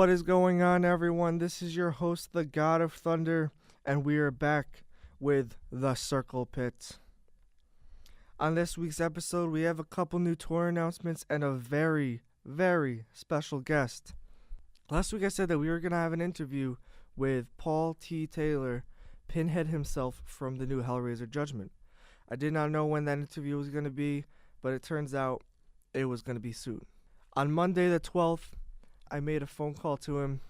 What is going on, everyone? This is your host, the God of Thunder, and we are back with The Circle Pit. On this week's episode, we have a couple new tour announcements and a very, very special guest. Last week I said that we were going to have an interview with Paul T. Taylor, Pinhead himself from the new Hellraiser Judgement. I did not know when that interview was going to be, but it turns out it was going to be soon. On Monday the 12th, I made a phone call to him,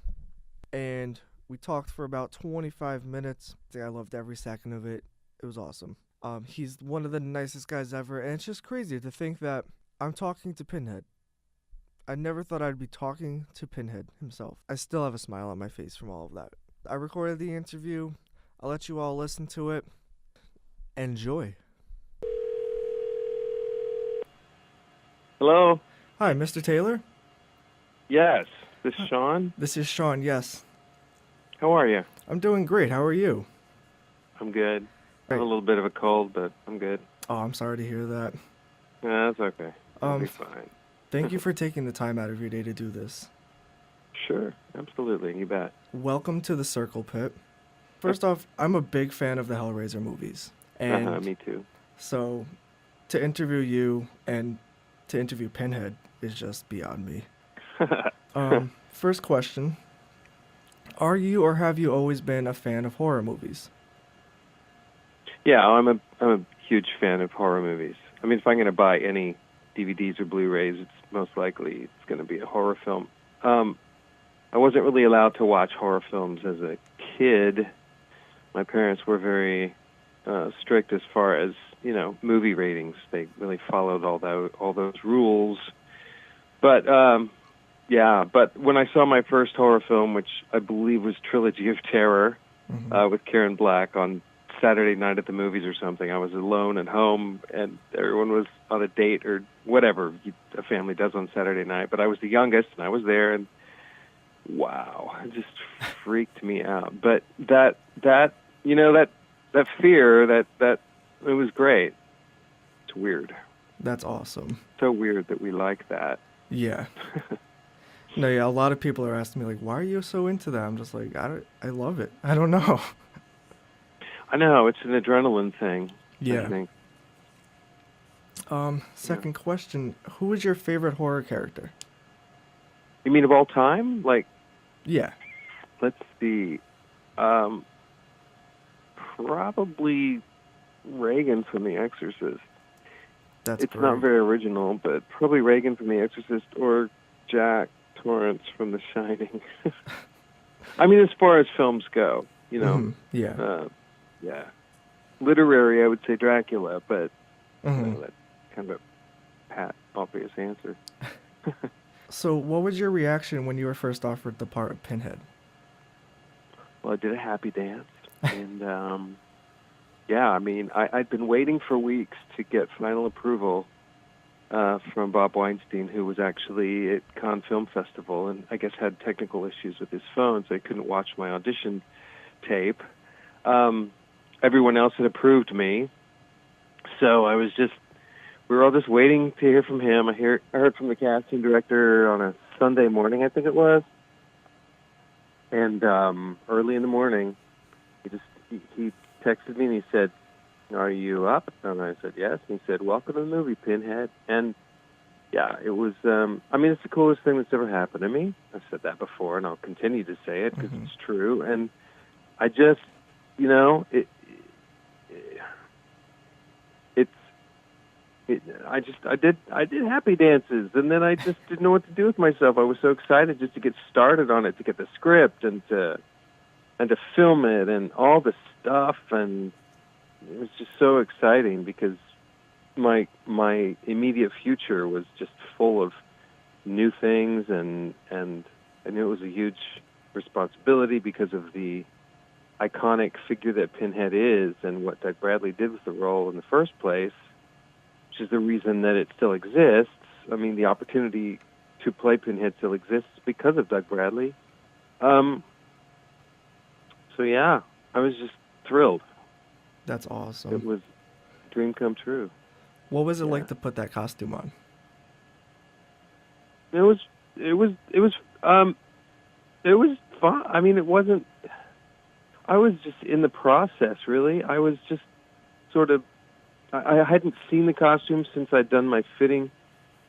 and we talked for about 25 minutes. I loved every second of it. It was awesome. He's one of the nicest guys ever, and it's just crazy to think that I'm talking to Pinhead. I never thought I'd be talking to Pinhead himself. I still have a smile on my face from all of that. I recorded the interview. I'll let you all listen to it. Enjoy. Hello? Hi, Mr. Taylor? Yes. This is Sean? This is Sean, yes. How are you? I'm doing great. How are you? I'm good. I have Great. a little bit of a cold, but I'm good. Oh, I'm sorry to hear that. Yeah, that's okay. I'll be fine. Thank you for taking the time out of your day to do this. Sure. Absolutely. You bet. Welcome to the Circle Pit. First off, I'm a big fan of the Hellraiser movies. And Me too. so to interview you and to interview Pinhead is just beyond me. First question. Are you or have you always been a fan of horror movies? Yeah, I'm a huge fan of horror movies. I mean, if I'm going to buy any DVDs or Blu-rays, it's most likely it's going to be a horror film. I wasn't really allowed to watch horror films as a kid. My parents were very strict as far as, movie ratings. They really followed all those rules. But but when I saw my first horror film, which I believe was Trilogy of Terror, with Karen Black on Saturday night at the movies or something, I was alone at home and everyone was on a date or whatever a family does on Saturday night. But I was the youngest and I was there, and wow, it just freaked me out. But that fear, that it was great. It's weird. That's awesome. So weird that we like that. Yeah. No, yeah, a lot of people are asking me, like, why are you so into that? I'm just like, I love it. I don't know. I know, it's an adrenaline thing. Yeah. I think. Second question, who is your favorite horror character? You mean of all time? Like, Yeah. let's see. Probably Reagan from The Exorcist. That's It's great. not very original, but probably Reagan from The Exorcist or Jack Torrance from The Shining. I mean, as far as films go, Yeah. yeah. Literary, I would say Dracula, but that's kind of a pat, obvious answer. So what was your reaction when you were first offered the part of Pinhead? Well, I did a happy dance, and I mean, I'd been waiting for weeks to get final approval from Bob Weinstein, who was actually at Cannes Film Festival, and I guess had technical issues with his phone, so he couldn't watch my audition tape. Everyone else had approved me, so we were all just waiting to hear from him. I heard from the casting director on a Sunday morning, I think it was, and early in the morning, he texted me and he said, "Are you up?" And I said, "Yes." And he said, "Welcome to the movie, Pinhead." And yeah, it was, it's the coolest thing that's ever happened to me. I've said that before, and I'll continue to say it because it's true. And I just, I did happy dances, and then I just didn't know what to do with myself. I was so excited just to get started on it, to get the script and to film it and all the stuff, and it was just so exciting because my immediate future was just full of new things, and I knew it was a huge responsibility because of the iconic figure that Pinhead is and what Doug Bradley did with the role in the first place, which is the reason that it still exists. I mean, the opportunity to play Pinhead still exists because of Doug Bradley. So yeah, I was just thrilled. That's awesome. It was a dream come true. What was it like to put that costume on? It was It was fun. I mean, it wasn't. I was just in the process, really. I was just sort of. I hadn't seen the costume since I'd done my fitting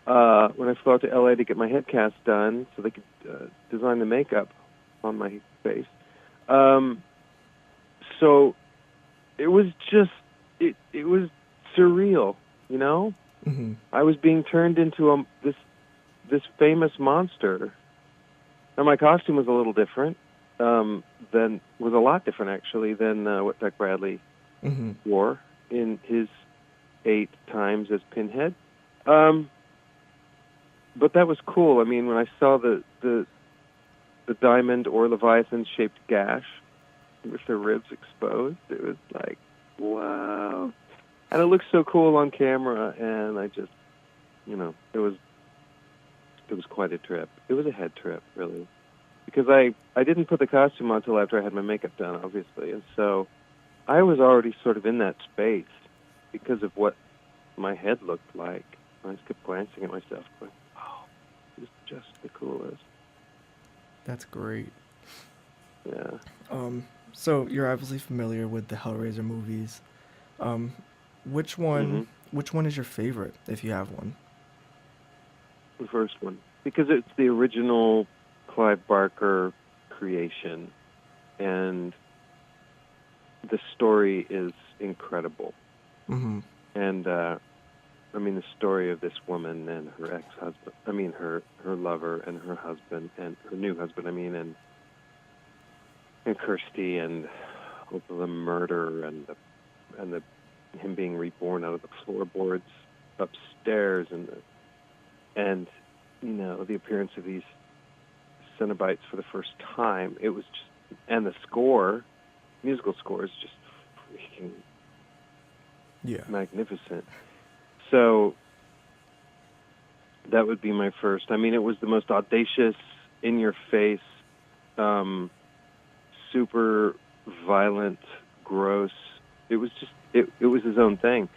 when I flew out to LA to get my head cast done, so they could design the makeup on my face. So it was just it was surreal, you know. Mm-hmm. I was being turned into this famous monster. Now my costume was a little different. Was a lot different actually than what Doug Bradley Mm-hmm. wore in his 8 times as Pinhead. But that was cool. I mean, when I saw the diamond or Leviathan shaped gash with their ribs exposed, it was like, wow. And it looked so cool on camera, and I just, it was quite a trip. It was a head trip, really. Because I didn't put the costume on until after I had my makeup done, obviously. And so I was already sort of in that space because of what my head looked like. I just kept glancing at myself going, oh, this is just the coolest. That's great. Yeah. So you're obviously familiar with the Hellraiser movies. Which one? Which one is your favorite, if you have one? The first one, because it's the original Clive Barker creation, and the story is incredible. Mm-hmm. And I mean, the story of this woman and her ex-husband. I mean, her lover and her husband and her new husband. I mean, and Kirsty and the murder and him being reborn out of the floorboards upstairs and the appearance of these Cenobites for the first time. It was just, and the musical score is just freaking magnificent. So that would be my first. I mean, it was the most audacious, in-your-face, super violent, gross. It was just, it was his own thing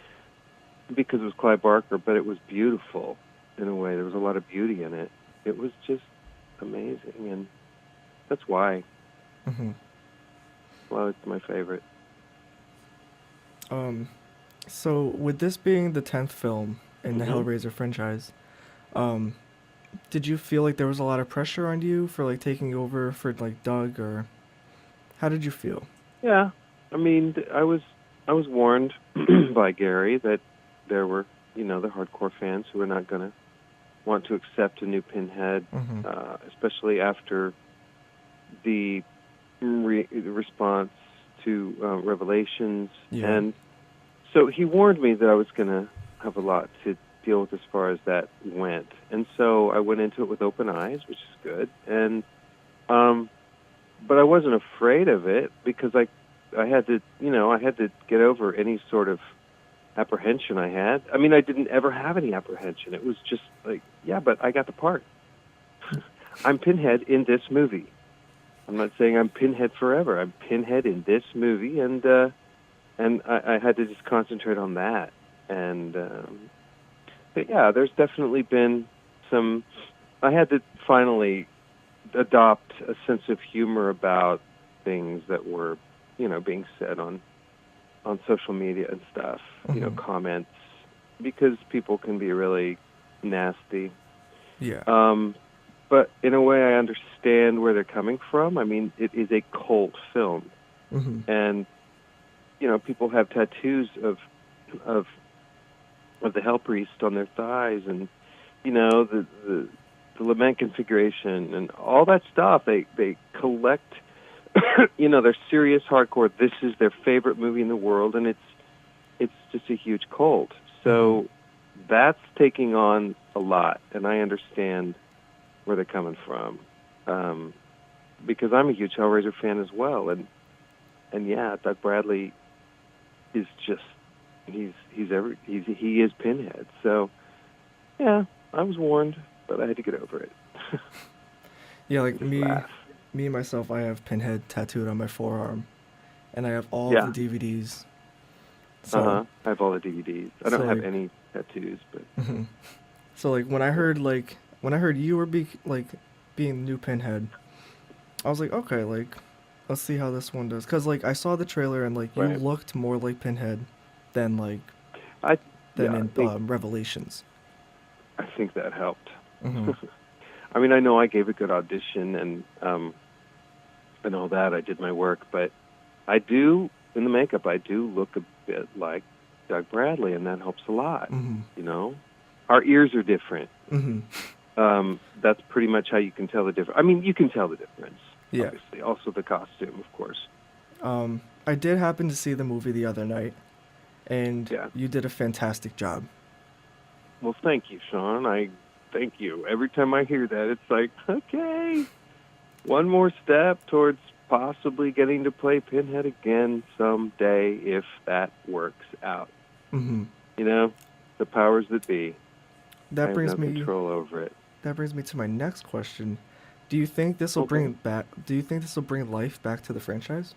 because it was Clive Barker, but it was beautiful in a way. There was a lot of beauty in it. It was just amazing, and that's why. Mm-hmm. Well, it's my favorite. So with this being the 10th film in the Mm-hmm. Hellraiser franchise, did you feel like there was a lot of pressure on you for like taking over for like Doug, or how did you feel? Yeah, I mean, I was warned by Gary that there were, the hardcore fans who were not going to want to accept a new Pinhead, Mm-hmm. especially after the response to Revelations. Yeah. And so he warned me that I was going to have a lot to deal with as far as that went. And so I went into it with open eyes, which is good. And but I wasn't afraid of it because I had to, I had to get over any sort of apprehension I had. I mean, I didn't ever have any apprehension. It was just like, yeah, but I got the part. I'm Pinhead in this movie. I'm not saying I'm Pinhead forever. I'm Pinhead in this movie, and I had to just concentrate on that. And but yeah, there's definitely been some. I had to finally adopt a sense of humor about things that were, being said on social media and stuff. Mm-hmm. Comments, because people can be really nasty. Yeah. But in a way, I understand where they're coming from. I mean, it is a cult film, Mm-hmm. and people have tattoos of the Hell Priest on their thighs, and the lament configuration and all that stuff. They collect. They're serious hardcore. This is their favorite movie in the world, and it's just a huge cult. So that's taking on a lot, and I understand where they're coming from, because I'm a huge Hellraiser fan as well, and yeah, Doug Bradley is just he is Pinhead. So yeah, I was warned, but I had to get over it. Yeah, like Just laugh. me myself, I have Pinhead tattooed on my forearm, and I have all Yeah. of the DVDs. So, I have all the DVDs. I don't So, have like- any tattoos, but so like when I heard you were being the new Pinhead, I was like, okay, like, let's see how this one does. Cause like I saw the trailer and like you Right. looked more like Pinhead than like I than yeah, in Revelations. I think that helped. Hmm. I mean, I know I gave a good audition and all that. I did my work, but I do in the makeup. I do look a bit like Doug Bradley, and that helps a lot. Hmm. You know, our ears are different. Hmm. That's pretty much how you can tell the difference. I mean, you can tell the difference, Yeah. obviously. Also the costume, of course. I did happen to see the movie the other night, and Yeah. you did a fantastic job. Well, thank you, Sean. I thank you. Every time I hear that, it's like, okay, one more step towards possibly getting to play Pinhead again someday if that works out. Hmm. You know, the powers that be. I That have brings no me control over it. that brings me to my next question. Do you think this will Okay. bring back? Do you think this will bring life back to the franchise?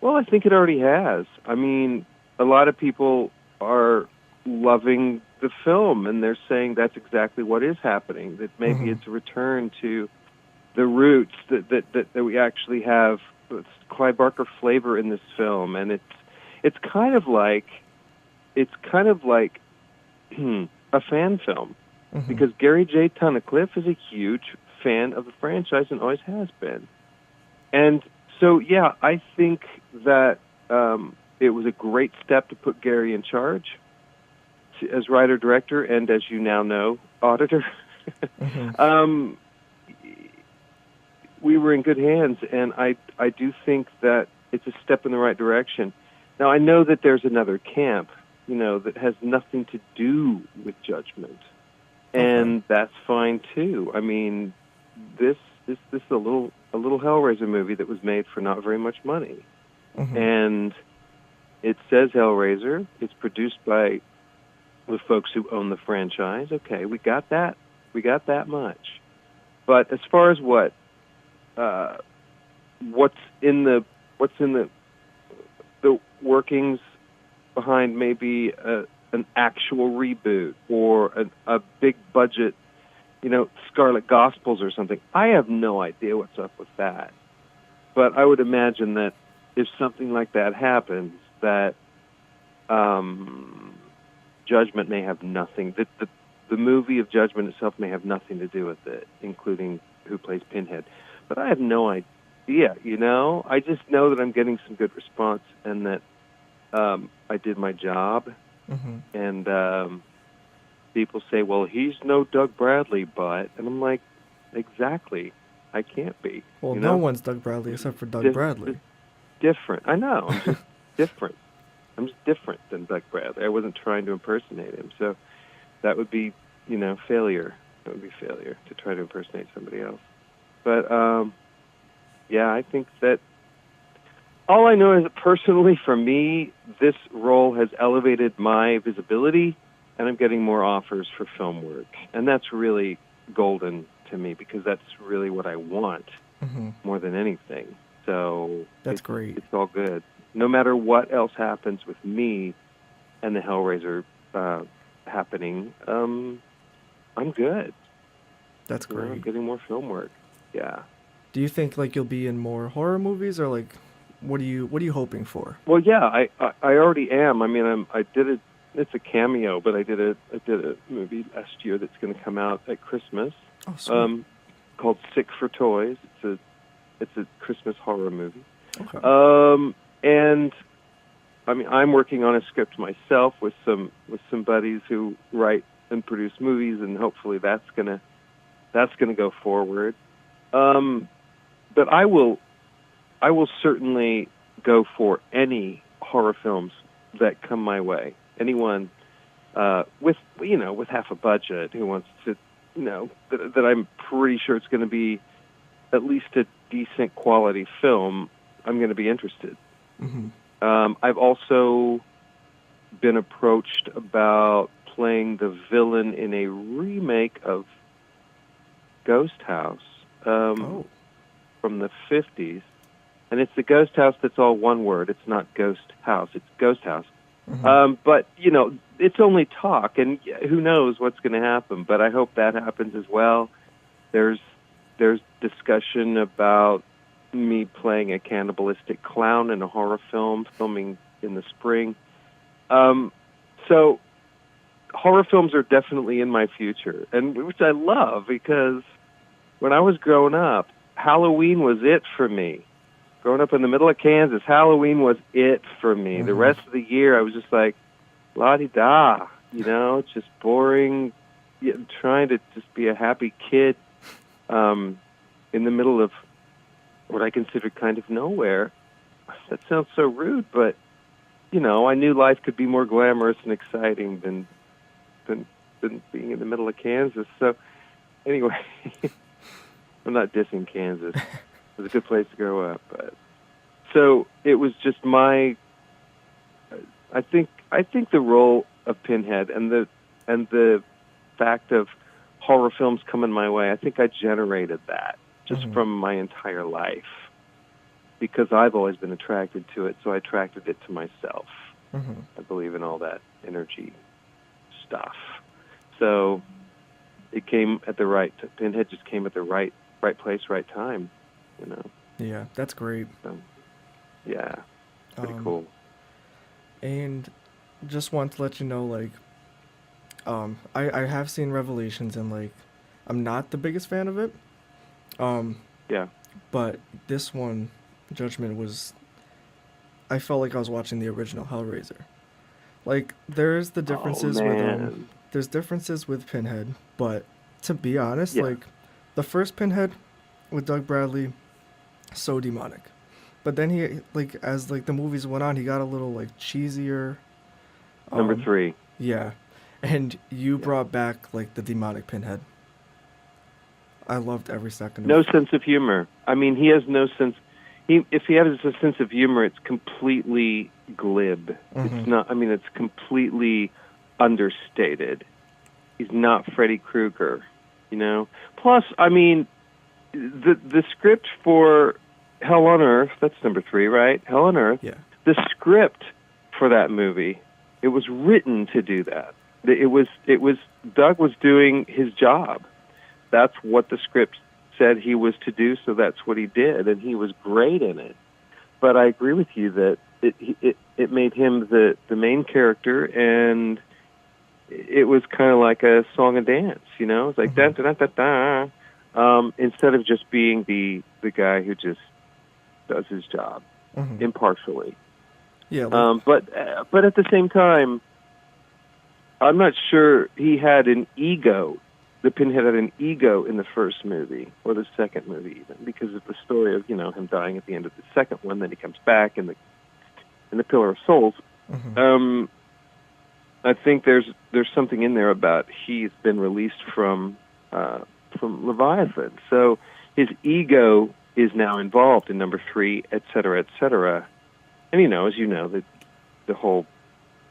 Well, I think it already has. I mean, a lot of people are loving the film, and they're saying that's exactly what is happening. That maybe Hmm. it's a return to the roots that we actually have Clive Barker flavor in this film, and it's kind of like a fan film Hmm. because Gary J. Tunnicliffe is a huge fan of the franchise and always has been. And so, yeah, I think that it was a great step to put Gary in charge as writer director and, as you now know, auditor. Hmm. um, we were in good hands, and I do think that it's a step in the right direction. Now, I know that there's another camp, that has nothing to do with Judgment, Okay. and that's fine too. I mean, this is a little Hellraiser movie that was made for not very much money, Hmm. and it says Hellraiser. It's produced by the folks who own the franchise. Okay, we got that. We got that much. But as far as uh, what's in the workings behind maybe an actual reboot or a big budget, Scarlet Gospels or something. I have no idea what's up with that. But I would imagine that if something like that happens, that Judgment may have nothing. The movie of Judgment itself may have nothing to do with it, including who plays Pinhead. But I have no idea. I just know that I'm getting some good response and that I did my job. Hmm. And people say, "Well, he's no Doug Bradley," and I'm like, "Exactly, I can't be." Well, You no know, one's Doug Bradley I'm except for Doug just, Bradley. just different. I know. I'm just different. I'm just different than Doug Bradley. I wasn't trying to impersonate him, so that would be, failure. That would be failure to try to impersonate somebody else. But yeah, I think that all I know is that personally, for me, this role has elevated my visibility, and I'm getting more offers for film work, and that's really golden to me because that's really what I want Hmm. more than anything. So That's great. it's all good. No matter what else happens with me and the Hellraiser happening, I'm good. That's I'm great. getting more film work. Yeah. Do you think like you'll be in more horror movies or like what are you hoping for? Well, yeah, I already am. I mean, I did it. It's a cameo, but I did a movie last year that's going to come out at Christmas, Oh, sweet. called Sick for Toys. It's a Christmas horror movie. Okay. And I mean, I'm working on a script myself with some buddies who write and produce movies, and hopefully that's gonna go forward. But I will certainly go for any horror films that come my way. Anyone with half a budget who wants to, that I'm pretty sure it's going to be at least a decent quality film, I'm going to be interested. Hmm. I've also been approached about playing the villain in a remake of Ghost House Oh. from the 50s. And it's the Ghost House that's all one word. It's not Ghost House. It's Ghost House. Hmm. But, it's only talk, and who knows what's going to happen. But I hope that happens as well. There's there's discussion about me playing a cannibalistic clown in a horror film, filming in the spring. So horror films are definitely in my future, and which I love, because when I was growing up, Halloween was it for me. Growing up in the middle of Kansas, Halloween was it for me. The rest of the year, I was just like, la-di-da, just boring, trying to just be a happy kid in the middle of what I considered kind of nowhere. That sounds so rude, but, I knew life could be more glamorous and exciting than being in the middle of Kansas. So, anyway, I'm not dissing Kansas. It was a good place to grow up. But so it was just I think the role of Pinhead and the fact of horror films coming my way, I think I generated that just from my entire life, because I've always been attracted to it, so I attracted it to myself. I believe in all that energy stuff. So it came at the Pinhead just came at the right place, right time, Yeah, that's great. So, yeah, pretty cool. And just want to let you know, like, I have seen Revelations, and, like, I'm not the biggest fan of it. Yeah. But this one, Judgment, I felt like I was watching the original Hellraiser. Like, there's the differences there's differences with Pinhead, but to be honest, like, the first Pinhead with Doug Bradley, so demonic. But then he, like, as, like, the movies went on, he got a little, like, cheesier. Number 3. Yeah. And you brought back, like, the demonic Pinhead. I loved every second of it. No sense of humor. I mean, he has no sense. If he has a sense of humor, it's completely glib. It's not. I mean, it's completely understated. He's not Freddy Krueger, Plus, I mean, the script for Hell on Earth. That's number 3, right? Hell on Earth. Yeah. The script for that movie, it was written to do that. It was Doug was doing his job. That's what the script said he was to do, so that's what he did, and he was great in it. But I agree with you that it made him the main character, and it was kind of like a song and dance, It's like da da da da da, instead of just being the guy who just does his job impartially. Yeah. But at the same time, I'm not sure he had an ego. The Pinhead had an ego in the first movie, or the second movie even, because of the story of, him dying at the end of the second one, then he comes back in the Pillar of Souls. I think there's something in there about he's been released from Leviathan. So his ego is now involved in number 3, et cetera, et cetera. And, as you know, the whole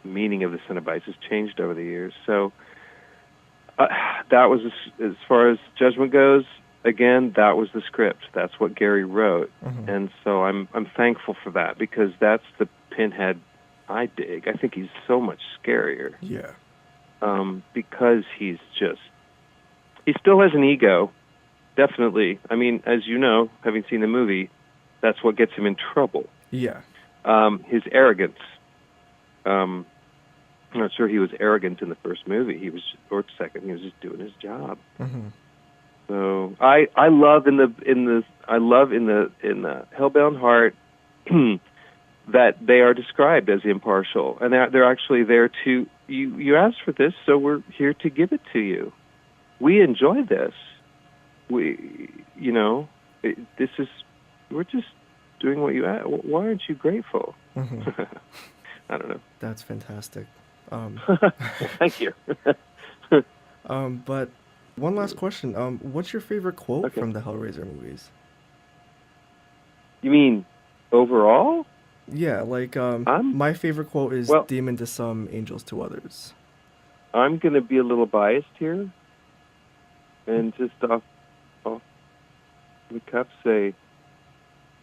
meaning of the Cenobites has changed over the years. So that was, as far as Judgment goes, again, that was the script. That's what Gary wrote. And so I'm thankful for that, because that's the Pinhead I dig. I think he's so much scarier. Yeah. Because he still has an ego, definitely. I mean, as you know, having seen the movie, that's what gets him in trouble. Yeah. His arrogance. I'm not sure he was arrogant in the first movie. Or second, he was just doing his job. So I love in the Hellbound Heart that they are described as impartial, and they're actually there to you asked for this, so we're here to give it to you. We enjoy this. We're just doing what you asked. Why aren't you grateful? I don't know. That's fantastic. Thank you. But one last question. What's your favorite quote from the Hellraiser movies? You mean overall? Yeah, like my favorite quote is "Demon to some, angels to others." I'm gonna be a little biased here, and just off the cuff say,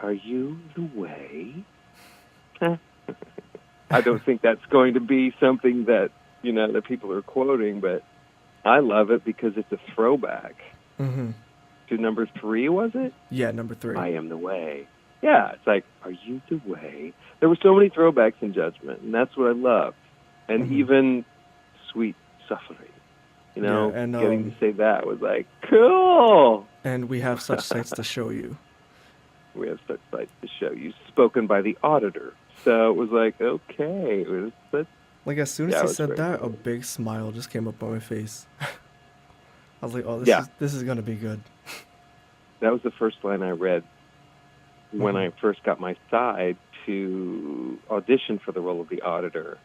"Are you the way?" I don't think that's going to be something that that people are quoting, but I love it because it's a throwback. to number 3, was it? Yeah, number 3. I am the way. Yeah, it's like, are you the way? There were so many throwbacks in Judgment, and that's what I loved. And even Sweet Suffering, Yeah, and getting to say that was like, cool. And we have such sights to show you. We have such sights to show you, spoken by the auditor. So it was like, okay. Like, as soon as he said that, a big smile just came up on my face. I was like, oh, this is going to be good. That was the first line I read when I first got my side to audition for the role of the auditor.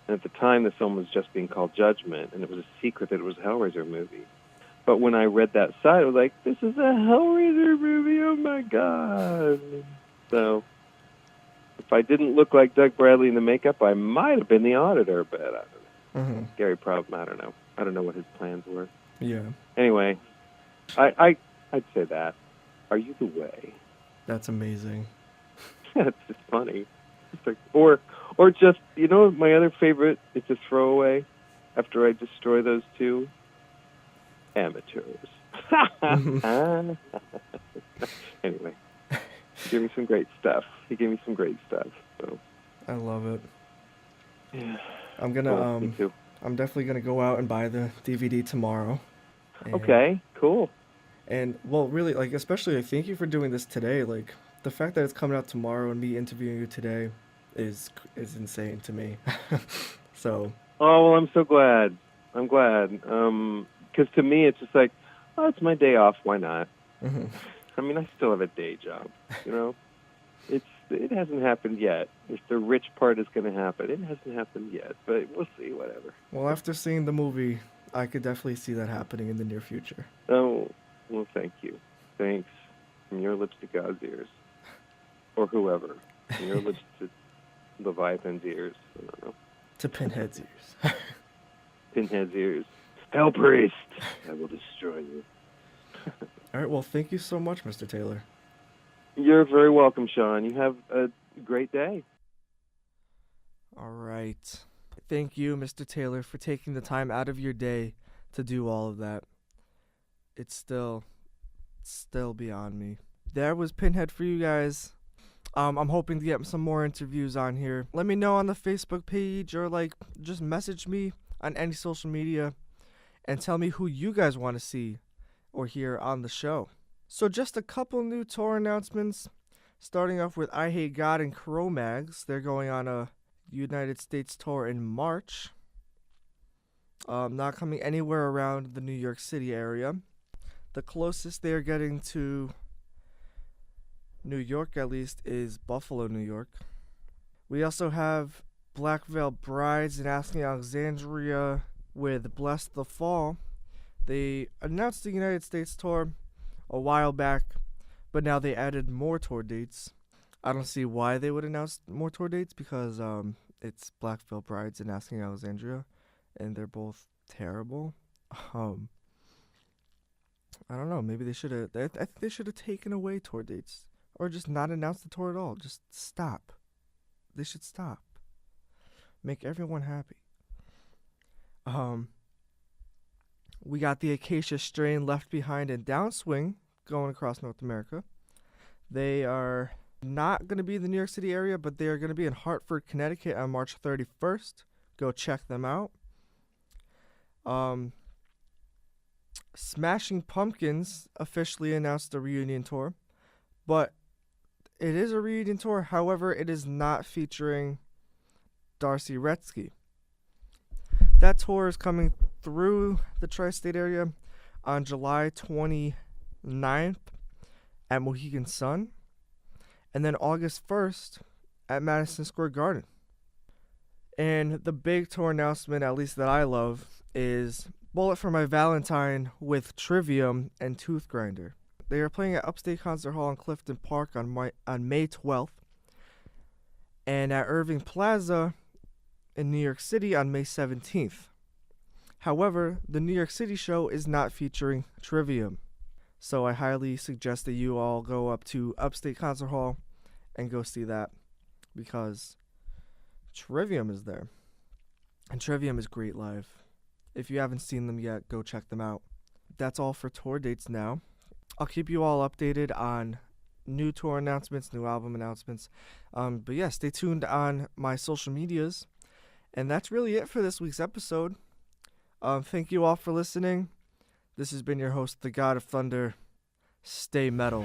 And at the time, the film was just being called Judgment, and it was a secret that it was a Hellraiser movie. But when I read that side, I was like, this is a Hellraiser movie, oh my God. So if I didn't look like Doug Bradley in the makeup, I might have been the auditor, but I don't know. Scary problem, I don't know. I don't know what his plans were. Yeah. Anyway, I'd say that. Are you the way? That's amazing. That's just funny. Or just, my other favorite, it's a throwaway after I destroy those two. Amateurs. Anyway, he gave me some great stuff. So I love it. Yeah. I'm gonna me too. I'm definitely gonna go out and buy the DVD tomorrow. Okay, cool. And well, really, like, especially thank you for doing this today. Like, the fact that it's coming out tomorrow and me interviewing you today is insane to me. So. Oh, well, I'm so glad. I'm glad. Because to me, it's just like, oh, it's my day off. Why not? I mean, I still have a day job. It hasn't happened yet. If the rich part is going to happen, it hasn't happened yet. But we'll see. Whatever. Well, after seeing the movie, I could definitely see that happening in the near future. Oh, well, thank you. Thanks. From your lips to God's ears, or whoever. From your lips to Leviathan's ears. I don't know. To Pinhead's ears. Pinhead's ears. Hell priest, I will destroy you. All right, well, thank you so much, Mr. Taylor. You're very welcome, Sean. You have a great day. All right. Thank you, Mr. Taylor, for taking the time out of your day to do all of that. It's still beyond me. There was Pinhead for you guys. I'm hoping to get some more interviews on here. Let me know on the Facebook page or, just message me on any social media and tell me who you guys want to see or hear on the show. So just a couple new tour announcements, starting off with I Hate God and Cro-Mags. They're going on a United States tour in March. Not coming anywhere around the New York City area. The closest they're getting to New York, at least, is Buffalo, New York. We also have Black Veil Brides and Asking Alexandria with Bless the Fall. They announced the United States tour a while back, but now they added more tour dates. I don't see why they would announce more tour dates because it's Black Veil Brides and Asking Alexandria, and they're both terrible. I don't know. Maybe they should have. I think they should have taken away tour dates, or just not announced the tour at all. Just stop. They should stop. Make everyone happy. We got the Acacia Strain, Left Behind, and Downswing going across North America. They are not going to be in the New York City area, but they are going to be in Hartford, Connecticut on March 31st. Go check them out. Smashing Pumpkins officially announced a reunion tour, but it is a reunion tour. However, it is not featuring Darcy Retzky. That tour is coming through the tri-state area on July 29th at Mohegan Sun, and then August 1st at Madison Square Garden. And the big tour announcement, at least that I love, is Bullet for My Valentine with Trivium and Tooth Grinder. They are playing at Upstate Concert Hall in Clifton Park on May 12th, and at Irving Plaza in New York City on May 17th. However, the New York City show is not featuring Trivium, so I highly suggest that you all go up to Upstate Concert Hall and go see that, because Trivium is there, and Trivium is great live. If you haven't seen them yet, go check them out. That's all for tour dates now. I'll keep you all updated on new tour announcements, new album announcements. But yeah, stay tuned on my social medias. And that's really it for this week's episode. Thank you all for listening. This has been your host, the God of Thunder. Stay metal.